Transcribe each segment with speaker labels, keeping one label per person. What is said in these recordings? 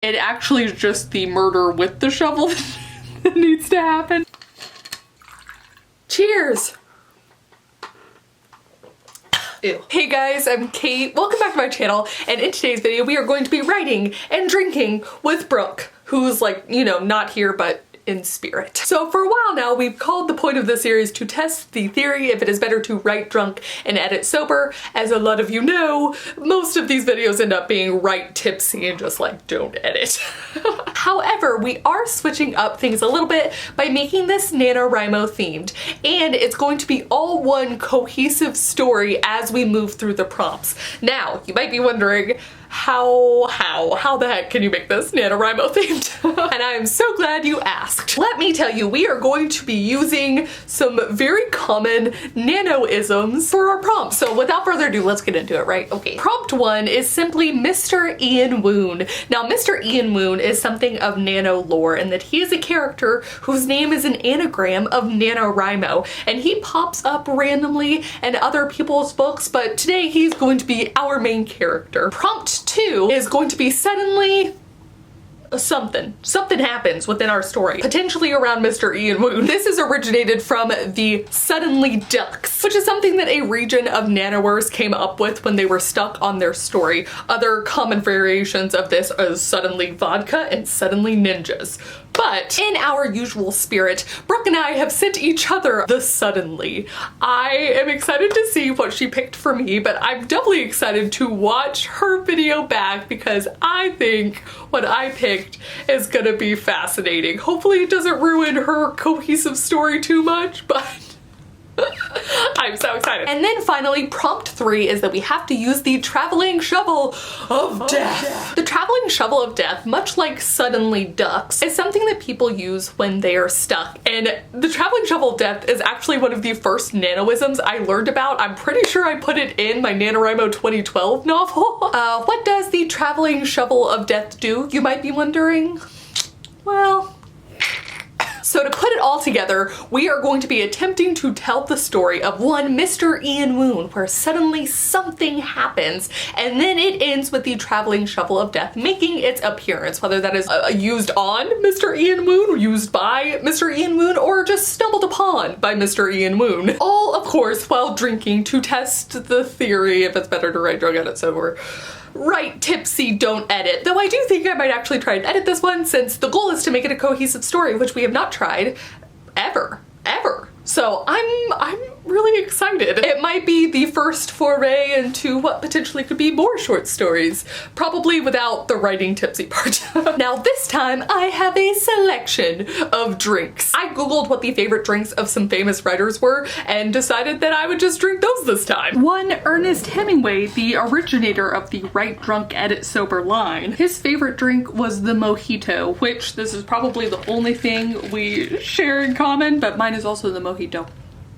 Speaker 1: It actually is just the murder with the shovel that needs to happen. Cheers! Ew. Hey guys, I'm Kate. Welcome back to my channel, and in today's video we are going to be writing and drinking with Brooke, who's like, you know, not here but in spirit. So for a while now, we've called the point of this series to test the theory if it is better to write drunk and edit sober. As a lot of you know, most of these videos end up being write tipsy and just like don't edit. However, we are switching up things a little bit by making this NaNo-WR.I.M.O themed, and it's going to be all one cohesive story as we move through the prompts. Now, you might be wondering, how the heck can you make this NaNo-WR.I.M.O themed? And I am so glad you asked. Let me tell you, we are going to be using some very common nano-isms for our prompts. So without further ado, let's get into it, right? Okay. Prompt 1 is simply Mr. Ian Woon. Now, Mr. Ian Woon is something of nano lore in that he is a character whose name is an anagram of NaNo-WR.I.M.O, and he pops up randomly in other people's books, but today he's going to be our main character. Prompt 2 is going to be suddenly something happens within our story, potentially around Mr. Ian Woon. This is originated from the suddenly ducks, which is something that a region of nanowers came up with when they were stuck on their story. Other common variations of this are suddenly vodka and suddenly ninjas. But in our usual spirit, Brooke and I have sent each other the suddenly. I am excited to see what she picked for me, but I'm doubly excited to watch her video back because I think what I picked is gonna be fascinating. Hopefully it doesn't ruin her cohesive story too much, but I'm so excited. And then finally, prompt 3 is that we have to use the traveling shovel of death. The traveling shovel of death, much like suddenly ducks, is something that people use when they are stuck. And the traveling shovel of death is actually one of the first nano-isms I learned about. I'm pretty sure I put it in my NaNo-WR.I.M.O 2012 novel. What does the traveling shovel of death do, you might be wondering? Well, so to put it all together, we are going to be attempting to tell the story of one Mr. Ian Woon, where suddenly something happens, and then it ends with the traveling shovel of death making its appearance, whether that is used on Mr. Ian Woon, or used by Mr. Ian Woon, or just stumbled upon by Mr. Ian Woon. All, of course, while drinking to test the theory if it's better to write drunk, edit sober. Write tipsy, don't edit. Though I do think I might actually try and edit this one, since the goal is to make it a cohesive story, which we have not tried ever. So I'm really excited. It might be the first foray into what potentially could be more short stories, probably without the writing tipsy part. Now this time I have a selection of drinks. I googled what the favorite drinks of some famous writers were and decided that I would just drink those this time. One Ernest Hemingway, the originator of the write drunk edit sober line, his favorite drink was the mojito, which this is probably the only thing we share in common, but mine is also the mojito.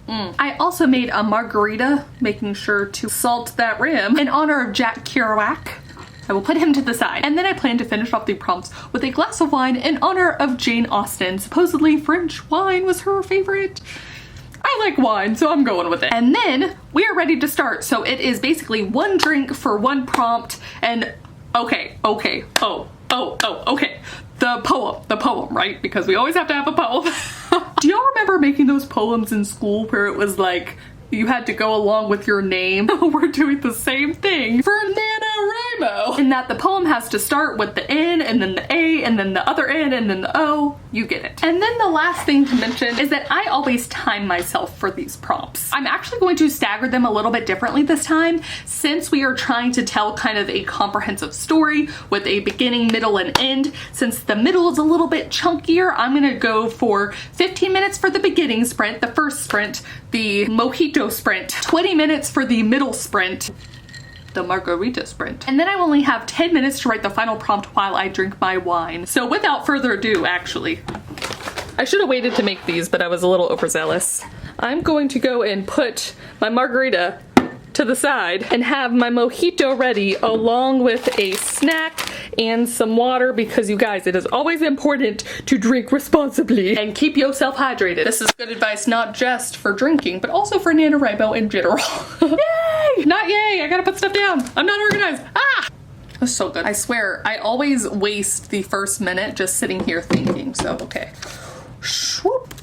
Speaker 1: I also made a margarita, making sure to salt that rim, in honor of Jack Kerouac. I will put him to the side. And then I plan to finish off the prompts with a glass of wine in honor of Jane Austen. Supposedly French wine was her favorite. I like wine, so I'm going with it. And then we are ready to start. So it is basically one drink for one prompt, and okay. The poem, right? Because we always have to have a poem. Do y'all remember making those poems in school where it was like, you had to go along with your name? We're doing the same thing for NaNo-WR.I.M.O. In that the poem has to start with the N, and then the A, and then the other N, and then the O. You get it. And then the last thing to mention is that I always time myself for these prompts. I'm actually going to stagger them a little bit differently this time, since we are trying to tell kind of a comprehensive story with a beginning, middle, and end. Since the middle is a little bit chunkier, I'm gonna go for 15 minutes for the beginning sprint, the first sprint, the mojito sprint, 20 minutes for the middle sprint, the margarita sprint. And then I only have 10 minutes to write the final prompt while I drink my wine. So without further ado, actually, I should have waited to make these, but I was a little overzealous. I'm going to go and put my margarita to the side and have my mojito ready along with a snack and some water, because you guys, it is always important to drink responsibly and keep yourself hydrated. This is good advice not just for drinking, but also for NaNo-WR.I.M.O in general. Yay! Not yay! I gotta put stuff down. I'm not organized. Ah! That's so good. I swear, I always waste the first minute just sitting here thinking, so okay. Swoop.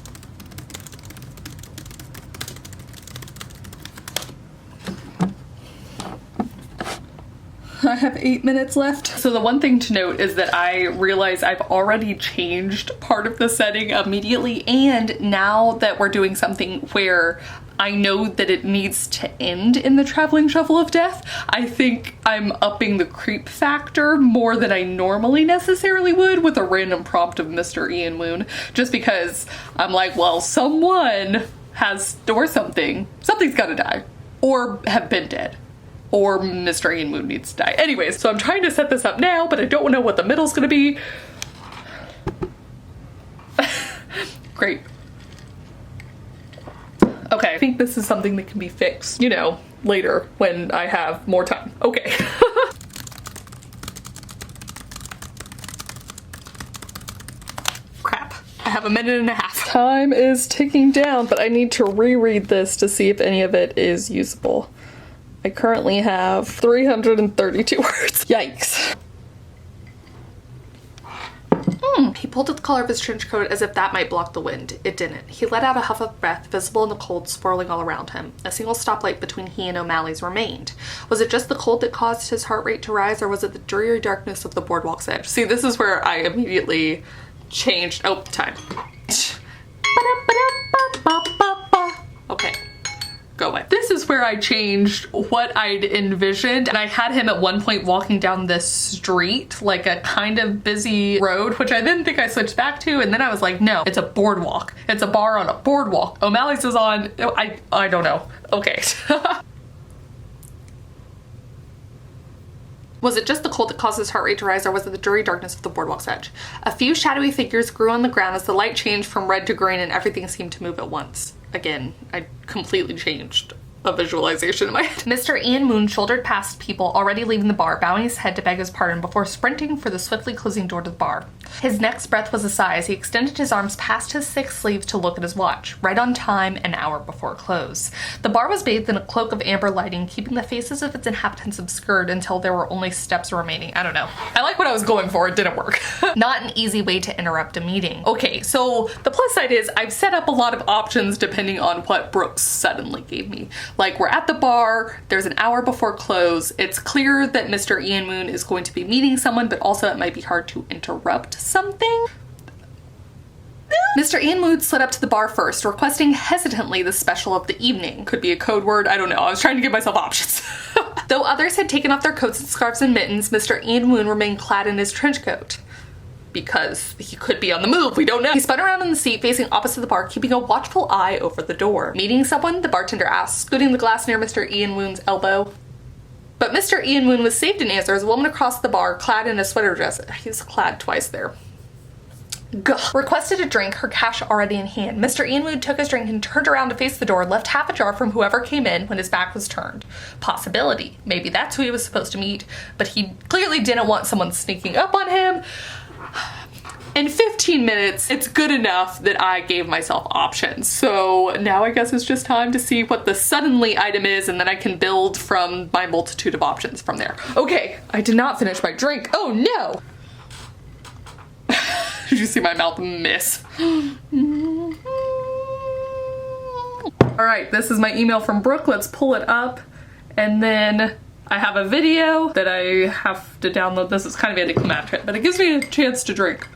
Speaker 1: I have 8 minutes left. So the one thing to note is that I realize I've already changed part of the setting immediately, and now that we're doing something where I know that it needs to end in the traveling shovel of death, I think I'm upping the creep factor more than I normally necessarily would with a random prompt of Mr. Ian Woon, just because I'm like, well, someone has, or something's gotta die, or have been dead. Or Mr. Ian Woon needs to die. Anyways, so I'm trying to set this up now, but I don't know what the middle's gonna be. Great. Okay, I think this is something that can be fixed, you know, later when I have more time. Okay. Crap. I have a minute and a half. Time is ticking down, but I need to reread this to see if any of it is usable. I currently have 332 words. Yikes. He pulled at the collar of his trench coat as if that might block the wind. It didn't. He let out a huff of breath, visible in the cold swirling all around him. A single stoplight between he and O'Malley's remained. Was it just the cold that caused his heart rate to rise, or was it the dreary darkness of the boardwalk's edge? See, this is where I immediately changed. Oh, time. Okay. Go away. This is where I changed what I'd envisioned, and I had him at one point walking down this street, like a kind of busy road, which I didn't think I switched back to, and then I was like, no, it's a boardwalk. It's a bar on a boardwalk. O'Malley's is on, I don't know. Okay. Was it just the cold that caused his heart rate to rise, or was it the dreary darkness of the boardwalk's edge? A few shadowy figures grew on the ground as the light changed from red to green and everything seemed to move at once. Again, I completely changed a visualization in my head. Mr. Ian Woon shouldered past people already leaving the bar, bowing his head to beg his pardon before sprinting for the swiftly closing door to the bar. His next breath was a sigh as he extended his arms past his thick sleeves to look at his watch. Right on time, an hour before close. The bar was bathed in a cloak of amber lighting, keeping the faces of its inhabitants obscured until there were only steps remaining. I don't know. I like what I was going for, it didn't work. Not an easy way to interrupt a meeting. Okay, so the plus side is I've set up a lot of options depending on what Brooke suddenly gave me. Like, we're at the bar, there's an hour before close, it's clear that Mr. Ian Woon is going to be meeting someone, but also it might be hard to interrupt something. Mr. Ian Woon slid up to the bar first, requesting hesitantly the special of the evening. Could be a code word, I don't know, I was trying to give myself options. Though others had taken off their coats and scarves and mittens, Mr. Ian Woon remained clad in his trench coat. Because he could be on the move, we don't know. He spun around in the seat facing opposite the bar, keeping a watchful eye over the door. Meeting someone? The bartender asked, scooting the glass near Mr. Ian Woon's elbow. But Mr. Ian Woon was saved in answer as a woman across the bar, clad in a sweater dress. He's clad twice there. Gah. Requested a drink, her cash already in hand. Mr. Ian Woon took his drink and turned around to face the door, left half ajar from whoever came in when his back was turned. Possibility. Maybe that's who he was supposed to meet, but he clearly didn't want someone sneaking up on him. In 15 minutes, it's good enough that I gave myself options. So now I guess it's just time to see what the suddenly item is, and then I can build from my multitude of options from there. Okay, I did not finish my drink. Oh no! Did you see my mouth miss? All right, this is my email from Brooke. Let's pull it up. And then I have a video that I have to download. This is kind of anticlimactic, but it gives me a chance to drink.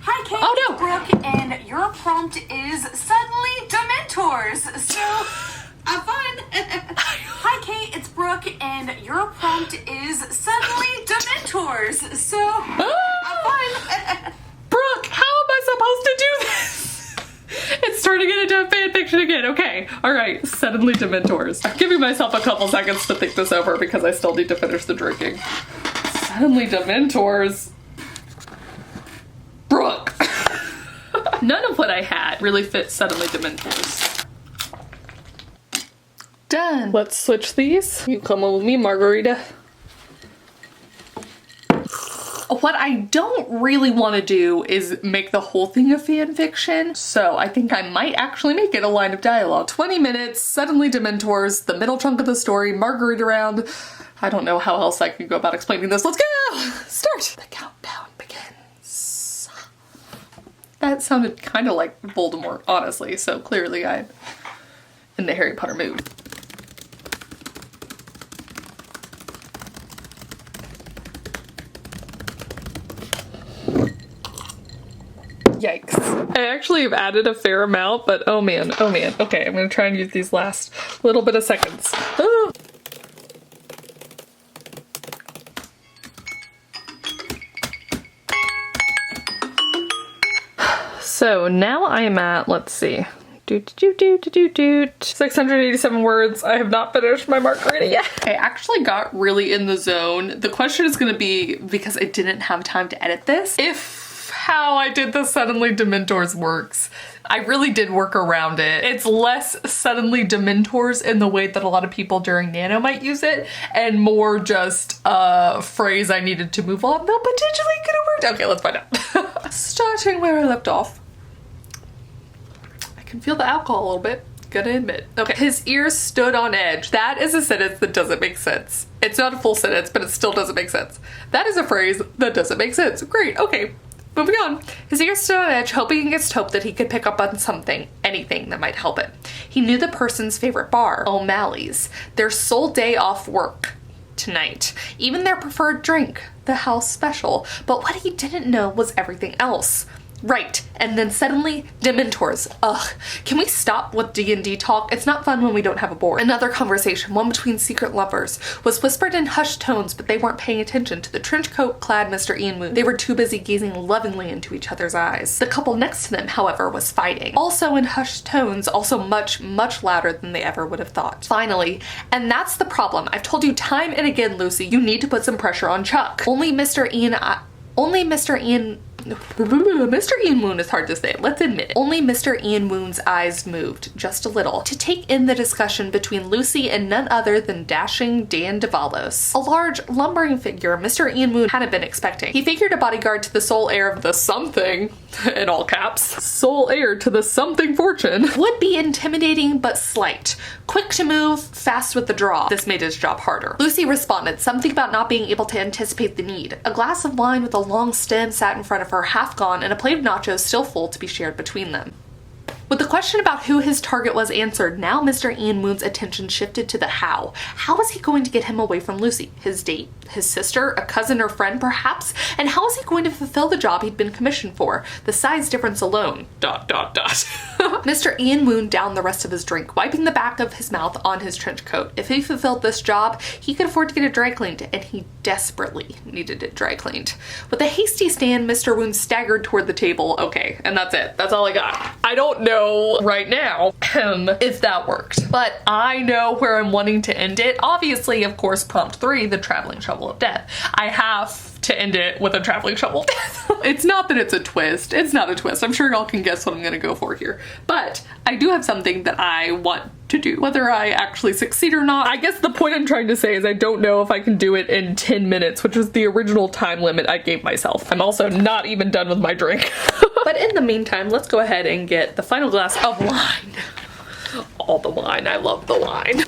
Speaker 2: Hi Kate,
Speaker 1: oh, no.
Speaker 2: Brooke, and your prompt is suddenly dementors, so have fun. Hi Kate, it's Brooke, and your prompt is suddenly dementors, so have fun.
Speaker 1: Brooke, how am I supposed to do this? It's turning it into a fan fiction again. Okay, all right, suddenly dementors. I'm giving myself a couple seconds to think this over because I still need to finish the drinking. Suddenly dementors. Brooke. None of what I had really fit suddenly dementors. Done. Let's switch these. You come on with me, Margarita. What I don't really want to do is make the whole thing a fan fiction, so I think I might actually make it a line of dialogue. 20 minutes, suddenly dementors, the middle chunk of the story, Margarita round. I don't know how else I could go about explaining this. Let's go! Start! The countdown begins. That sounded kind of like Voldemort, honestly, so clearly I'm in the Harry Potter mood. Yikes. I actually have added a fair amount, but oh man, oh man. Okay, I'm gonna try and use these last little bit of seconds. Ah. So now I am at, let's see, 687 words. I have not finished my margarita yet. I actually got really in the zone. The question is gonna be, because I didn't have time to edit this, if how I did the suddenly dementors works. I really did work around it. It's less suddenly dementors in the way that a lot of people during Nano might use it, and more just a phrase I needed to move on, though potentially could have worked. Okay, let's find out. Starting where I left off. I can feel the alcohol a little bit. Gonna admit. Okay. His ears stood on edge. That is a sentence that doesn't make sense. It's not a full sentence, but it still doesn't make sense. That is a phrase that doesn't make sense. Great. Okay. Moving on. His ears stood on edge, hoping against hope that he could pick up on something, anything that might help it. He knew the person's favorite bar, O'Malley's, their sole day off work tonight, even their preferred drink, the house special. But what he didn't know was everything else. Right, and then suddenly, dementors. Ugh, can we stop with D&D talk? It's not fun when we don't have a board. Another conversation, one between secret lovers, was whispered in hushed tones, but they weren't paying attention to the trench coat-clad Mr. Ian Woon. They were too busy gazing lovingly into each other's eyes. The couple next to them, however, was fighting. Also in hushed tones, also much, much louder than they ever would have thought. Finally, and that's the problem. I've told you time and again, Lucy, you need to put some pressure on Chuck. Mr. Ian Woon is hard to say, let's admit it. Only Mr. Ian Woon's eyes moved, just a little, to take in the discussion between Lucy and none other than dashing Dan Davalos. A large, lumbering figure Mr. Ian Woon hadn't been expecting. He figured a bodyguard to the sole heir of the something, in all caps, sole heir to the something fortune, would be intimidating but slight. Quick to move, fast with the draw. This made his job harder. Lucy responded, something about not being able to anticipate the need. A glass of wine with a long stem sat in front of her, half gone, and a plate of nachos still full to be shared between them. With the question about who his target was answered, now Mr. Ian Woon's attention shifted to the how. How was he going to get him away from Lucy? His date? His sister? A cousin or friend, perhaps? And how was he going to fulfill the job he'd been commissioned for? The size difference alone. ... Mr. Ian Woon downed the rest of his drink, wiping the back of his mouth on his trench coat. If he fulfilled this job, he could afford to get it dry cleaned, and he desperately needed it dry cleaned. With a hasty stand, Mr. Woon staggered toward the table. Okay, and that's it. That's all I got. I don't know right now if that worked, but I know where I'm wanting to end it. Obviously, of course, prompt 3, the traveling shovel of death. I have to end it with a traveling shovel of death. It's not that it's a twist. It's not a twist. I'm sure y'all can guess what I'm gonna go for here, but I do have something that I want to do. Whether I actually succeed or not, I guess the point I'm trying to say is I don't know if I can do it in 10 minutes, which was the original time limit I gave myself. I'm also not even done with my drink. But in the meantime, let's go ahead and get the final glass of wine. All the wine. I love the wine.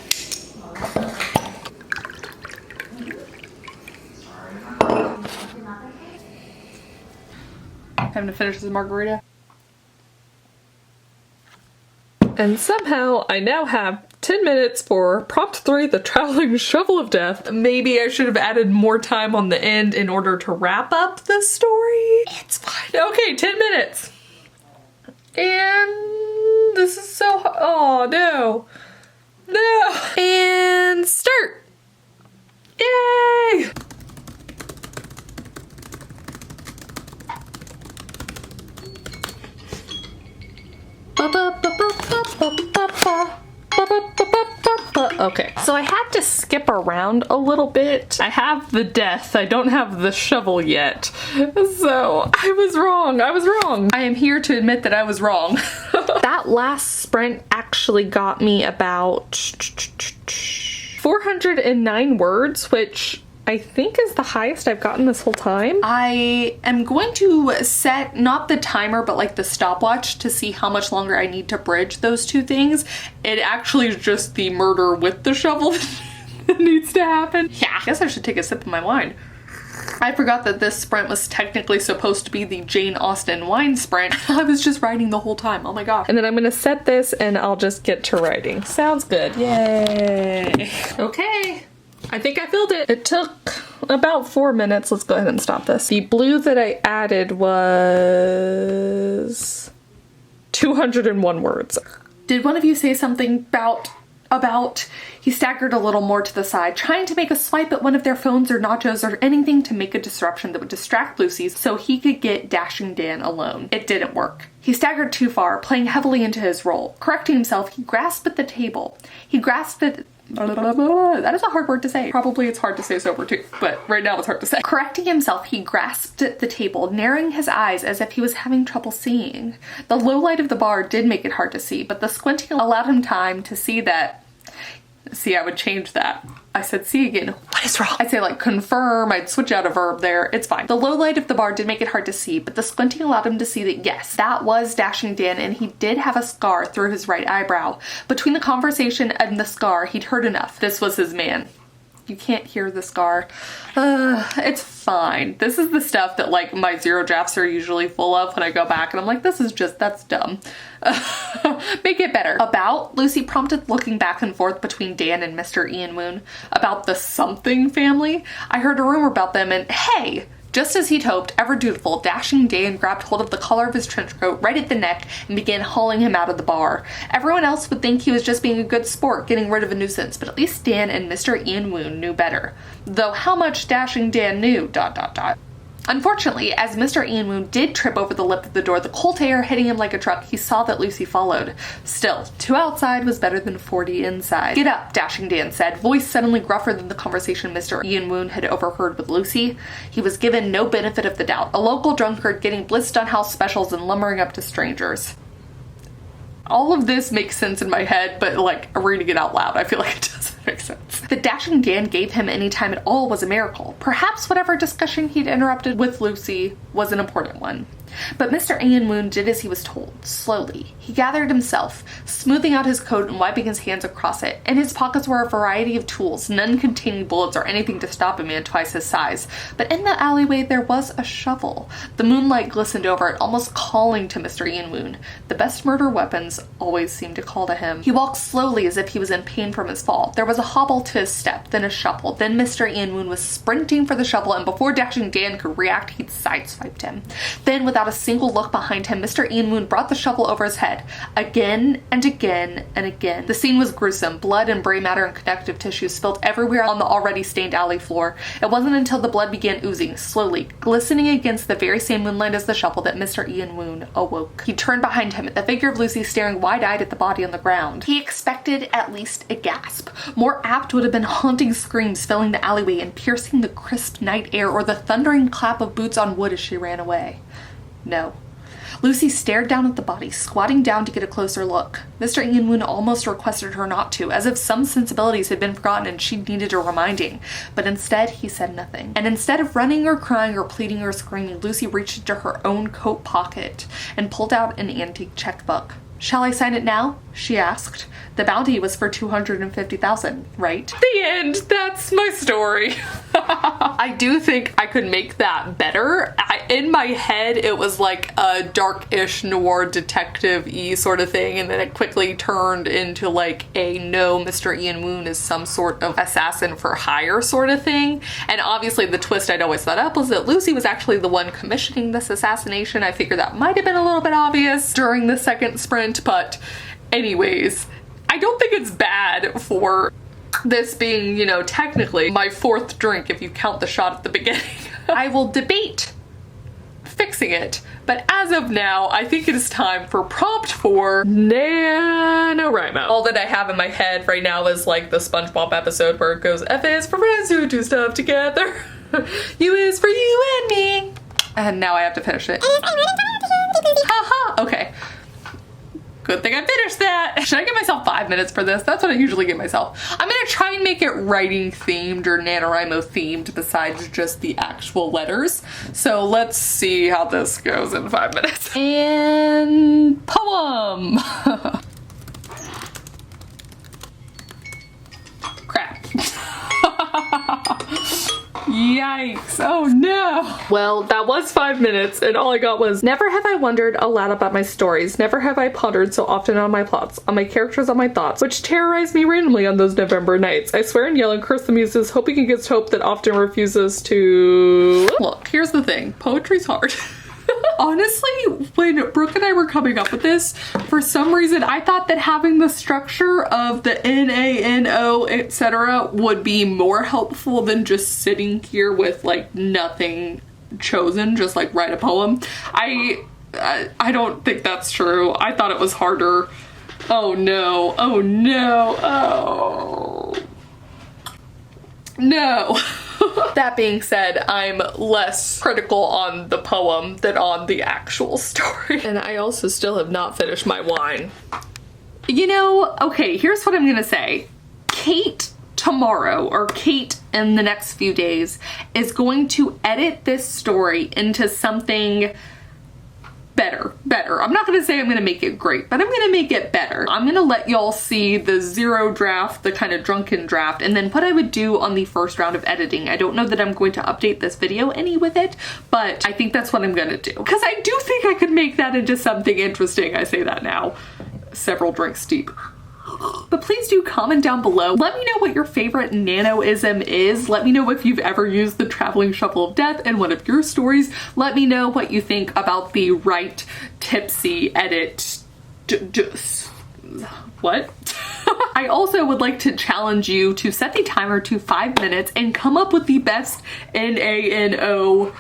Speaker 1: Having to finish this margarita. And somehow I now have 10 minutes for prompt 3, the traveling shovel of death. Maybe I should have added more time on the end in order to wrap up the story. It's fine. Okay, 10 minutes. And this is so, oh no. No. And start. Yay. Okay, so I had to skip around a little bit. I have the death, I don't have the shovel yet. So I was wrong, I am here to admit that I was wrong. That last sprint actually got me about 409 words, which I think is the highest I've gotten this whole time. I am going to set, not the timer, but like the stopwatch to see how much longer I need to bridge those two things. It actually is just the murder with the shovel that needs to happen. Yeah, I guess I should take a sip of my wine. I forgot that this sprint was technically supposed to be the Jane Austen wine sprint. I was just writing the whole time. Oh my god. And then I'm gonna set this and I'll just get to writing. Sounds good. Yay. Okay. I think I filled it. It took about 4 minutes. Let's go ahead and stop this. The blue that I added was 201 words. Did one of you say something about he staggered a little more to the side, trying to make a swipe at one of their phones or nachos or anything to make a disruption that would distract Lucy so he could get Dashing Dan alone. It didn't work. He staggered too far, playing heavily into his role. Correcting himself, he grasped at the table. He grasped at... That is a hard word to say. Probably it's hard to say sober too, but right now it's hard to say. Correcting himself, he grasped at the table, narrowing his eyes as if he was having trouble seeing. The low light of the bar did make it hard to see, but the squinting allowed him time to see that... See, I would change that. I said see again. What is wrong? I'd say like confirm. I'd switch out a verb there. It's fine. The low light of the bar did make it hard to see, but the squinting allowed him to see that yes, that was Dashing Dan, and he did have a scar through his right eyebrow. Between the conversation and the scar, he'd heard enough. This was his man. You can't hear the scar. It's fine. This is the stuff that like my zero drafts are usually full of when I go back and I'm like, this is just, that's dumb. Make it better. About, Lucy prompted, looking back and forth between Dan and Mr. Ian Woon. About the something family. I heard a rumor about them and hey! Just as he'd hoped, ever dutiful, Dashing Dan grabbed hold of the collar of his trench coat right at the neck and began hauling him out of the bar. Everyone else would think he was just being a good sport, getting rid of a nuisance, but at least Dan and Mr. Ian Woon knew better. Though how much Dashing Dan knew, ... Unfortunately, as Mr. Ian Woon did trip over the lip of the door, the cold air hitting him like a truck, he saw that Lucy followed. Still, 2 outside was better than 40 inside. Get up, Dashing Dan said, voice suddenly gruffer than the conversation Mr. Ian Woon had overheard with Lucy. He was given no benefit of the doubt, a local drunkard getting blitzed on house specials and lumbering up to strangers. All of this makes sense in my head, but like reading it out loud, I feel like it doesn't make sense. That Dashing Dan gave him any time at all was a miracle. Perhaps whatever discussion he'd interrupted with Lucy was an important one. But Mr. Ian Woon did as he was told, slowly. He gathered himself, smoothing out his coat and wiping his hands across it. In his pockets were a variety of tools, none containing bullets or anything to stop a man twice his size. But in the alleyway there was a shovel. The moonlight glistened over it, almost calling to Mr. Ian Woon. The best murder weapons always seemed to call to him. He walked slowly as if he was in pain from his fall. There was a hobble to his step, then a shuffle. Then Mr. Ian Woon was sprinting for the shovel, and before Dashing Dan could react, he'd sideswiped him. Then, without a single look behind him, Mr. Ian Woon brought the shovel over his head. Again and again and again. The scene was gruesome. Blood and bray matter and connective tissue spilled everywhere on the already stained alley floor. It wasn't until the blood began oozing, slowly, glistening against the very same moonlight as the shovel, that Mr. Ian Woon awoke. He turned behind him at the figure of Lucy staring wide-eyed at the body on the ground. He expected at least a gasp. More apt would have been haunting screams filling the alleyway and piercing the crisp night air, or the thundering clap of boots on wood as she ran away. No. Lucy stared down at the body, squatting down to get a closer look. Mr. Ian Woon almost requested her not to, as if some sensibilities had been forgotten and she needed a reminding. But instead, he said nothing. And instead of running or crying or pleading or screaming, Lucy reached into her own coat pocket and pulled out an antique checkbook. "Shall I sign it now?" she asked. The bounty was for $250,000, right? The end. That's my story. I do think I could make that better. In my head, it was like a dark-ish noir detective-y sort of thing, and then it quickly turned into like a no, Mr. Ian Woon is some sort of assassin for hire sort of thing. And obviously the twist I'd always thought up was that Lucy was actually the one commissioning this assassination. I figured that might have been a little bit obvious during the second sprint, but anyways, I don't think it's bad for this being, you know, technically my 4th drink if you count the shot at the beginning. I will debate fixing it, but as of now, I think it is time for prompt for NaNo-WR.I.M.O. All that I have in my head right now is like the SpongeBob episode where it goes, F is for friends who do stuff together. U is for you and me. And now I have to finish it. Haha, okay. Good thing I finished that. Should I give myself 5 minutes for this? That's what I usually give myself. I'm gonna try and make it writing themed or NaNoWriMo themed besides just the actual letters. So let's see how this goes in 5 minutes. And poem. Crap. Yikes. Oh no. Well, that was 5 minutes and all I got was, never have I wondered aloud about my stories. Never have I pondered so often on my plots, on my characters, on my thoughts, which terrorize me randomly on those November nights. I swear and yell and curse the muses, hoping against hope that often refuses to... Look, here's the thing. Poetry's hard. Honestly, when Brooke and I were coming up with this, for some reason I thought that having the structure of the N-A-N-O, etc. would be more helpful than just sitting here with like nothing chosen, just like write a poem. I don't think that's true. I thought it was harder. Oh no, oh no, oh no. That being said, I'm less critical on the poem than on the actual story. And I also still have not finished my wine. You know, okay, here's what I'm gonna say. Kate tomorrow, or Kate in the next few days, is going to edit this story into something better. I'm not gonna say I'm gonna make it great, but I'm gonna make it better. I'm gonna let y'all see the zero draft, the kind of drunken draft, and then what I would do on the first round of editing. I don't know that I'm going to update this video any with it, but I think that's what I'm gonna do. Because I do think I could make that into something interesting. I say that now, several drinks deep. But please do comment down below. Let me know what your favorite nano-ism is. Let me know if you've ever used the traveling shovel of death in one of your stories. Let me know what you think about the write tipsy edit. What? I also would like to challenge you to set the timer to 5 minutes and come up with the best N.A.N.O.W.R.I.M.O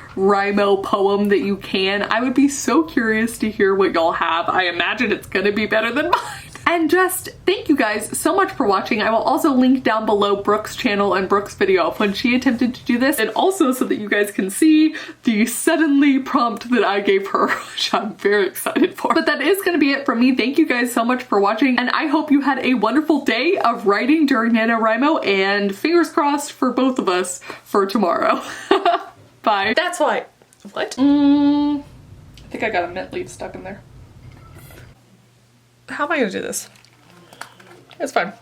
Speaker 1: poem that you can. I would be so curious to hear what y'all have. I imagine it's gonna be better than mine. And just thank you guys so much for watching. I will also link down below Brooke's channel and Brooke's video of when she attempted to do this, and also so that you guys can see the suddenly prompt that I gave her, which I'm very excited for. But that is gonna be it from me. Thank you guys so much for watching, and I hope you had a wonderful day of writing during NaNo-W.R.I.M.O, and fingers crossed for both of us for tomorrow. Bye. That's why. What? I think I got a mint leaf stuck in there. How am I gonna do this? It's fine.